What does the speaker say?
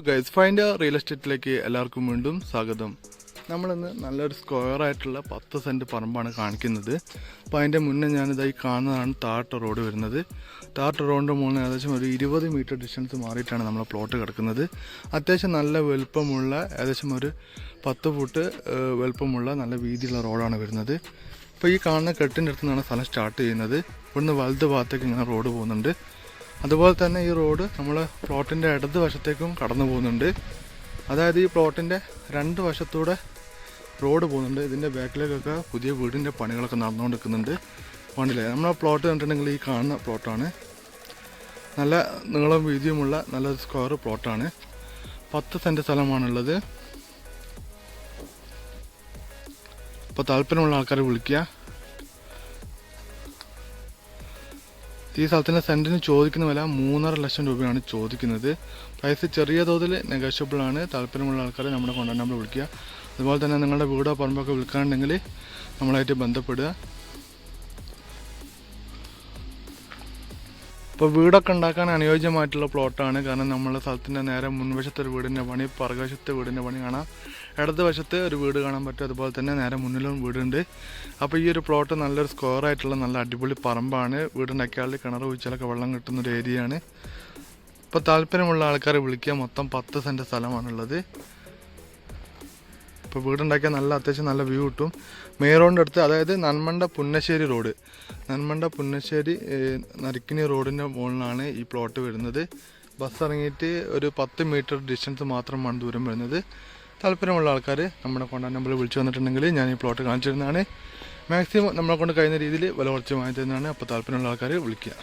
Guys find real എസ്റ്റേറ്റിലേക്ക് എല്ലാവർക്കും വീണ്ടും സ്വാഗതം. നമ്മളിന്ന് നല്ലൊരു സ്ക്വയറായിട്ടുള്ള 10 സെൻറ്റ് പറമ്പാണ് കാണിക്കുന്നത്. അപ്പോൾ അതിൻ്റെ മുന്നേ ഞാനിതായി കാണുന്നതാണ് താട്ട് റോഡ് വരുന്നത്. താട്ട് റോഡിൻ്റെ മുകളിൽ ഏകദേശം ഒരു 20 മീറ്റർ ഡിസ്റ്റൻസ് മാറിയിട്ടാണ് നമ്മളെ പ്ലോട്ട് കിടക്കുന്നത്. അത്യാവശ്യം നല്ല വലുപ്പമുള്ള ഏകദേശം ഒരു 10 ഫുട്ട് വലുപ്പമുള്ള നല്ല വീതിയുള്ള റോഡാണ് വരുന്നത്. അപ്പോൾ ഈ കാണുന്ന കെട്ടിൻ്റെ അടുത്ത് നിന്നാണ് സ്ഥലം സ്റ്റാർട്ട് ചെയ്യുന്നത്. ഇവിടുന്ന് വലത് ഭാഗത്തേക്ക് ഇങ്ങനെ റോഡ് പോകുന്നുണ്ട്. അതുപോലെ തന്നെ ഈ റോഡ് നമ്മൾ പ്ലോട്ടിൻ്റെ ഇടത് വശത്തേക്കും കടന്നു പോകുന്നുണ്ട്. അതായത് ഈ പ്ലോട്ടിൻ്റെ 2 വശത്തൂടെ റോഡ് പോകുന്നുണ്ട്. ഇതിൻ്റെ ബാക്കിലേക്കൊക്കെ പുതിയ വീടിൻ്റെ പണികളൊക്കെ നടന്നുകൊണ്ടിരിക്കുന്നുണ്ട്. കണ്ടില്ലേ, നമ്മളെ പ്ലോട്ട് കണ്ടിട്ടുണ്ടെങ്കിൽ ഈ കാണുന്ന പ്ലോട്ടാണ്. നല്ല നീളം വീതിയുമുള്ള നല്ലൊരു സ്ക്വയർ പ്ലോട്ടാണ്. 10 സെൻറ്റ് സ്ഥലമാണുള്ളത്. അപ്പോൾ താല്പര്യമുള്ള ആൾക്കാരെ വിളിക്കുക. ഈ സ്ഥലത്തിൻ്റെ സെൻറ്റിന് ചോദിക്കുന്ന വില 3.5 ലക്ഷം രൂപയാണ് ചോദിക്കുന്നത്. പ്രൈസ് ചെറിയ തോതിൽ നെഗോഷ്യബിളാണ്. താല്പര്യമുള്ള ആൾക്കാരെ നമ്മുടെ കോൺടാക്ട് നമ്പർ വിളിക്കുക. അതുപോലെ തന്നെ നിങ്ങളുടെ വീടോ പറമ്പൊക്കെ വിൽക്കാനുണ്ടെങ്കിൽ നമ്മളായിട്ട് ബന്ധപ്പെടുക. ഇപ്പോൾ വീടൊക്കെ ഉണ്ടാക്കാൻ അനുയോജ്യമായിട്ടുള്ള പ്ലോട്ടാണ്. കാരണം നമ്മളെ സ്ഥലത്തിൻ്റെ നേരെ മുൻവശത്തെ ഒരു വീടിൻ്റെ പണി, പുറകുവശത്തെ വീടിൻ്റെ പണി കാണാം. ഇടത് വശത്ത് ഒരു വീട് കാണാൻ പറ്റും. അതുപോലെ തന്നെ നേരെ മുന്നിലും വീടുണ്ട്. അപ്പോൾ ഈ ഒരു പ്ലോട്ട് നല്ലൊരു സ്ക്വയറായിട്ടുള്ള നല്ല അടിപൊളി പറമ്പാണ്. വീടുണ്ടാക്കിയാൽ കിണർ കുഴിച്ചാലൊക്കെ വെള്ളം കിട്ടുന്നൊരു ഏരിയയാണ്. ഇപ്പോൾ താല്പര്യമുള്ള ആൾക്കാരെ വിളിക്കുക. മൊത്തം 10 സെൻറ്റ് സ്ഥലമാണുള്ളത്. ഇപ്പോൾ വീടുണ്ടാക്കിയാൽ അത്യാവശ്യം നല്ല വ്യൂ കിട്ടും. മെയിൻ റോഡിൻ്റെ അടുത്ത്, അതായത് നന്മണ്ട പുന്നശ്ശേരി റോഡ്, നന്മണ്ട പുന്നശ്ശേരി നരിക്കിനി റോഡിൻ്റെ മുകളിലാണ് ഈ പ്ലോട്ട് വരുന്നത്. ബസ് ഇറങ്ങിയിട്ട് ഒരു 10 മീറ്റർ ഡിസ്റ്റൻസ് മാത്രമാണ് ദൂരം വരുന്നത്. താല്പര്യമുള്ള ആൾക്കാർ നമ്മുടെ കോൺടാക്ട് നമ്പറിൽ വിളിച്ചു വന്നിട്ടുണ്ടെങ്കിൽ ഞാൻ ഈ പ്ലോട്ട് കാണിച്ചു തരുന്നതാണ്. മാക്സിമം നമ്മളെ കൊണ്ട് കഴിയുന്ന രീതിയിൽ വില കുറച്ച് വാങ്ങി തരുന്നതാണ്. അപ്പോൾ താല്പര്യമുള്ള ആൾക്കാർ വിളിക്കുക.